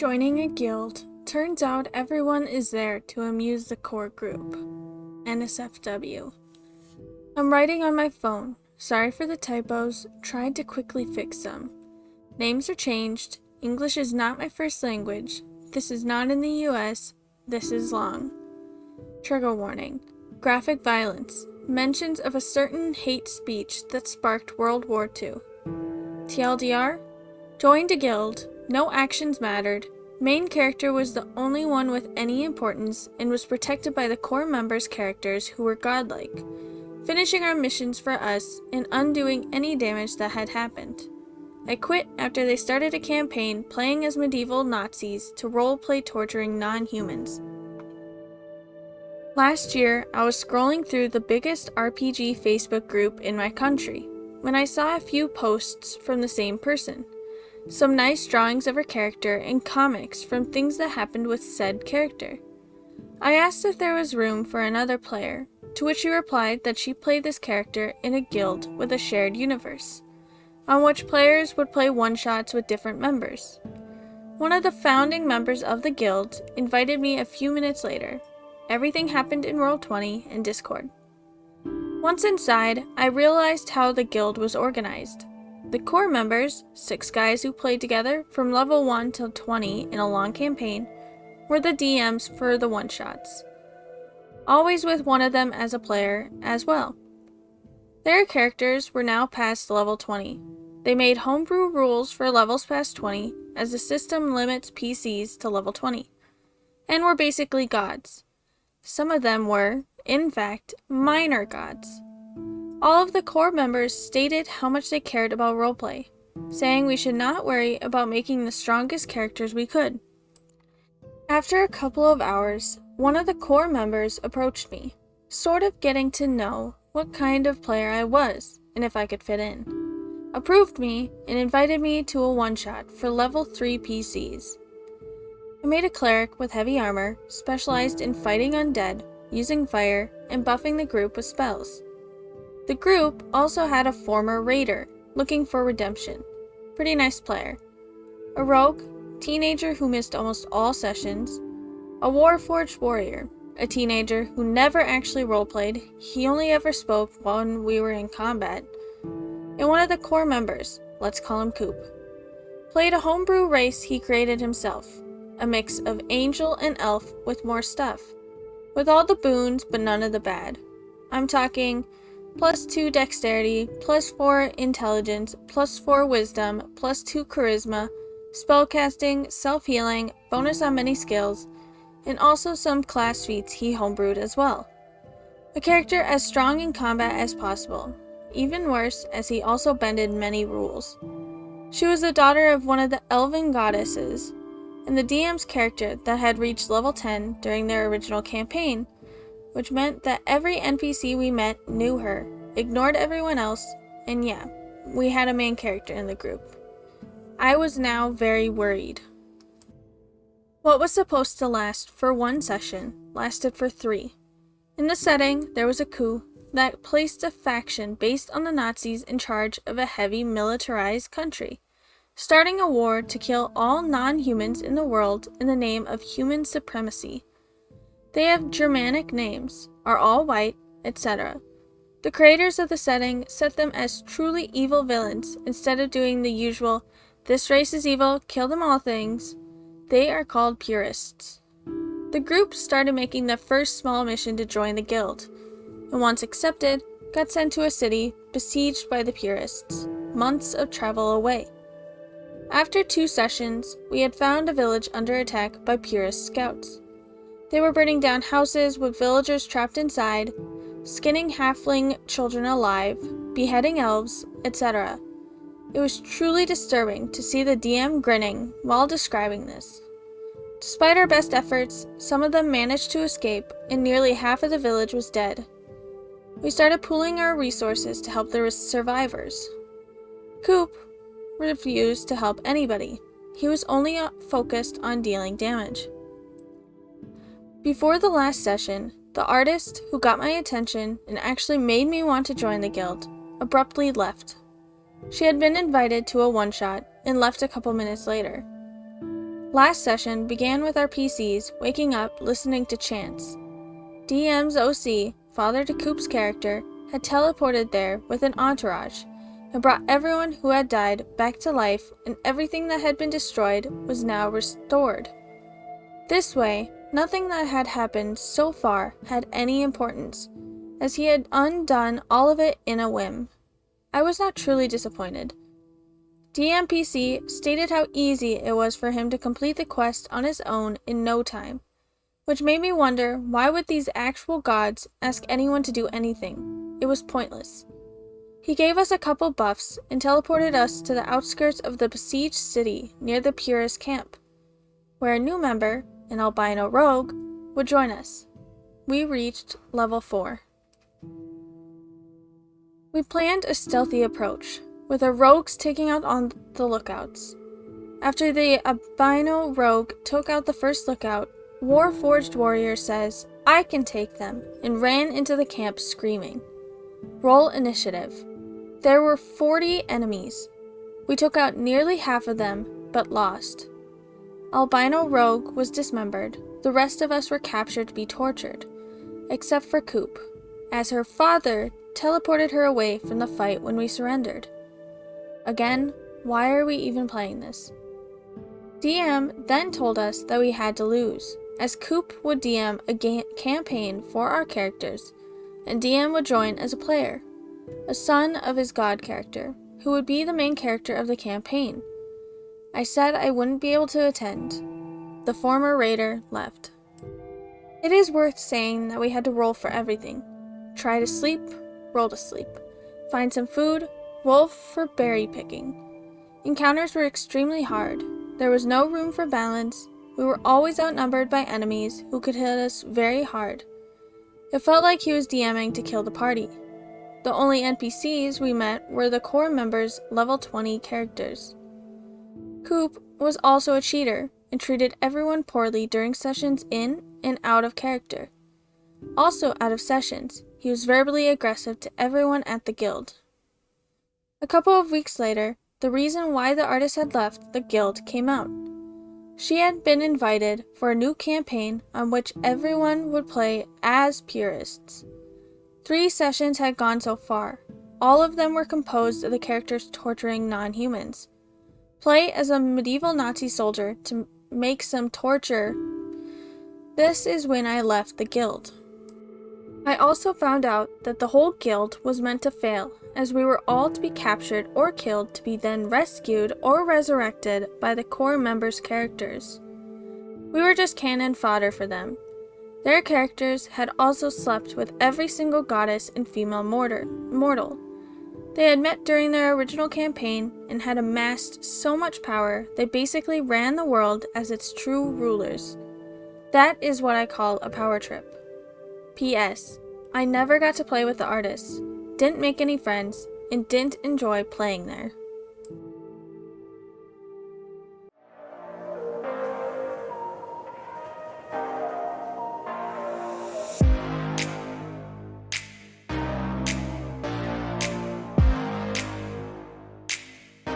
Joining a guild. Turns out everyone is there to amuse the core group. NSFW. I'm writing on my phone. Sorry for the typos. Tried to quickly fix them. Names are changed. English is not my first language. This is not in the US. This is long. Trigger warning. Graphic violence. Mentions of a certain hate speech that sparked World War II. TLDR? Joined a guild. No actions mattered. Main character was the only one with any importance and was protected by the core members' characters who were godlike, finishing our missions for us and undoing any damage that had happened. I quit after they started a campaign playing as medieval Nazis to roleplay torturing non-humans. Last year, I was scrolling through the biggest RPG Facebook group in my country when I saw a few posts from the same person. Some nice drawings of her character and comics from things that happened with said character. I asked if there was room for another player, to which she replied that she played this character in a guild with a shared universe, on which players would play one-shots with different members. One of the founding members of the guild invited me a few minutes later. Everything happened in Roll20 and Discord. Once inside, I realized how the guild was organized. The core members, 6 guys who played together from level 1 till 20 in a long campaign, were the DMs for the one-shots, always with one of them as a player as well. Their characters were now past level 20. They made homebrew rules for levels past 20, as the system limits PCs to level 20, and were basically gods. Some of them were, in fact, minor gods. All of the core members stated how much they cared about roleplay, saying we should not worry about making the strongest characters we could. After a couple of hours, one of the core members approached me, sort of getting to know what kind of player I was and if I could fit in. Approved me and invited me to a one-shot for level 3 PCs. I made a cleric with heavy armor, specialized in fighting undead, using fire, and buffing the group with spells. The group also had a former raider, looking for redemption. Pretty nice player. A rogue, teenager who missed almost all sessions. A warforged warrior, a teenager who never actually roleplayed, he only ever spoke when we were in combat. And one of the core members, let's call him Coop, played a homebrew race he created himself. A mix of angel and elf with more stuff. With all the boons but none of the bad. I'm talking +2 dexterity, +4 intelligence, +4 wisdom, +2 charisma, spellcasting, self-healing, bonus on many skills, and also some class feats he homebrewed as well. A character as strong in combat as possible, even worse as he also bended many rules. She was the daughter of one of the elven goddesses, and the DM's character that had reached level 10 during their original campaign, which meant that every NPC we met knew her, ignored everyone else, and yeah, we had a main character in the group. I was now very worried. What was supposed to last for 1 session lasted for 3. In the setting, there was a coup that placed a faction based on the Nazis in charge of a heavy militarized country, starting a war to kill all non-humans in the world in the name of human supremacy. They have Germanic names, are all white, etc. The creators of the setting set them as truly evil villains instead of doing the usual, this race is evil, kill them all things. They are called purists. The group started making their first small mission to join the guild, and once accepted, got sent to a city besieged by the purists, months of travel away. After 2 sessions, we had found a village under attack by purist scouts. They were burning down houses with villagers trapped inside, skinning halfling children alive, beheading elves, etc. It was truly disturbing to see the DM grinning while describing this. Despite our best efforts, some of them managed to escape, and nearly half of the village was dead. We started pooling our resources to help the survivors. Coop refused to help anybody. He was only focused on dealing damage. Before the last session, the artist who got my attention and actually made me want to join the guild abruptly left. She had been invited to a one-shot and left a couple minutes later. Last session began with our PCs waking up listening to chants. DM's OC, father to Coop's character, had teleported there with an entourage and brought everyone who had died back to life, and everything that had been destroyed was now restored. This way, nothing that had happened so far had any importance, as he had undone all of it in a whim. I was not truly disappointed. DMPC stated how easy it was for him to complete the quest on his own in no time, which made me wonder, why would these actual gods ask anyone to do anything? It was pointless. He gave us a couple buffs and teleported us to the outskirts of the besieged city near the Purist camp, where a new member, an albino rogue, would join us. We reached level 4. We planned a stealthy approach, with our rogues taking out on the lookouts. After the albino rogue took out the first lookout, Warforged Warrior says, "I can take them," and ran into the camp screaming. Roll initiative. There were 40 enemies. We took out nearly half of them, but lost. Albino Rogue was dismembered. The rest of us were captured to be tortured, except for Coop, as her father teleported her away from the fight when we surrendered. Again, why are we even playing this? DM then told us that we had to lose, as Coop would DM a campaign for our characters, and DM would join as a player, a son of his god character, who would be the main character of the campaign. I said I wouldn't be able to attend. The former raider left. It is worth saying that we had to roll for everything. Try to sleep, roll to sleep. Find some food, roll for berry picking. Encounters were extremely hard. There was no room for balance. We were always outnumbered by enemies who could hit us very hard. It felt like he was DMing to kill the party. The only NPCs we met were the core members' level 20 characters. Coop was also a cheater and treated everyone poorly during sessions in and out of character. Also out of sessions, he was verbally aggressive to everyone at the guild. A couple of weeks later, the reason why the artist had left the guild came out. She had been invited for a new campaign on which everyone would play as purists. 3 sessions had gone so far. All of them were composed of the characters torturing non-humans. Play as a medieval Nazi soldier to make some torture. This is when I left the guild. I also found out that the whole guild was meant to fail, as we were all to be captured or killed to be then rescued or resurrected by the core members' characters. We were just cannon fodder for them. Their characters had also slept with every single goddess and female mortal. They had met during their original campaign and had amassed so much power they basically ran the world as its true rulers. That is what I call a power trip. P.S. I never got to play with the artists, didn't make any friends, and didn't enjoy playing there.